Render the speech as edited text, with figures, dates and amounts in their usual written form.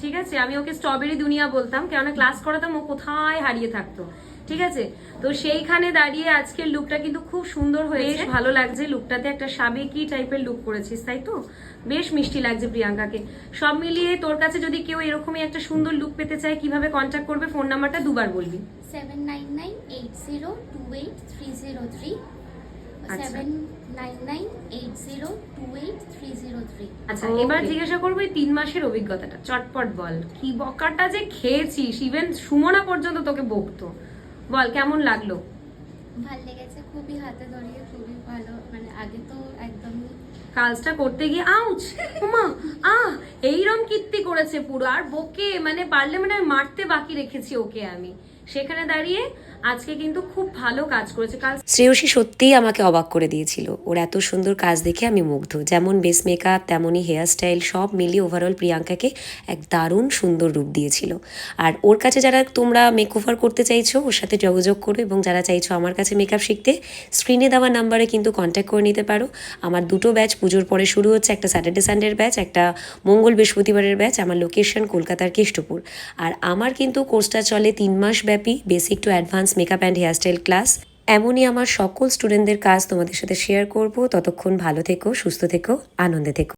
ঠিক আছে, আমি ওকে স্ট্রবেরি দুনিয়া বলতাম, কেননা ক্লাস করাতাম ও কোথায় হারিয়ে থাকতো। ঠিক আছে, তো সেইখানে দাঁড়িয়ে আজকের লুকটা কিন্তু খুব সুন্দর হয়েছে, ভালো লাগছে। লুকটাতে একটা সাবেকি টাইপের লুক করেছিস, তাই তো? বেশ মিষ্টি লাগছে প্রিয়াঙ্কাকে। সব মিলিয়ে তোর কাছে যদি কেউ এরকমই একটা সুন্দর লুক পেতে চায়, কিভাবে কন্ট্যাক্ট করবে? ফোন নাম্বারটা দুবার বলবি। 7998028303। আচ্ছা। 7998028303। আচ্ছা, এবার জিজ্ঞাসা করবো এই 3 মাসের অভিজ্ঞতাটা, চটপট বল। কি বকাটা যে খেয়েছিস, ইভেন সুমনা পর্যন্ত তোকে বকতো। বল কেমন লাগলো? ভাল লেগেছে, খুবই হাতে ধরিয়ে, খুবই ভালো। মানে আগে তো একদমই কাজটা করতে গিয়ে আউচ, ওমা, এইরকম কীর্তি করেছে পুরো, আর বকে মানে পারলে মানে আমি মারতে বাকি রেখেছি ওকে আমি। সেখানে দাঁড়িয়ে আজকে কিন্তু খুব ভালো কাজ করেছে। কাল শ্রেয়সী সত্যিই আমাকে অবাক করে দিয়েছিল। ওর এত সুন্দর কাজ দেখে আমি মুগ্ধ। যেমন বেস মেকআপ, তেমনই হেয়ার স্টাইল, সব মিলিয়ে ওভারঅল প্রিয়াঙ্কাকে এক দারুণ সুন্দর রূপ দিয়েছিল। আর ওর কাছে যারা তোমরা মেকওভার করতে চাইছো, ওর সাথে যোগাযোগ করো, এবং যারা চাইছো আমার কাছে মেকআপ শিখতে, স্ক্রিনে দেওয়া নাম্বারে কিন্তু কন্ট্যাক্ট করে নিতে পারো। আমার দুটো ব্যাচ পুজোর পরে শুরু হচ্ছে, একটা স্যাটারডে সানডের ব্যাচ, একটা মঙ্গল বৃহস্পতিবারের ব্যাচ। আমার লোকেশন কলকাতার কেষ্টপুর। আর আমার কিন্তু কোর্সটা চলে 3 মাস ব্যাপী, basic to advance makeup and hairstyle class. এমনই আমার সকল স্টুডেন্টদের কাজ তোমাদের সাথে শেয়ার করব। ততক্ষণ ভালো থেকো, সুস্থ থেকো, আনন্দে থেকো।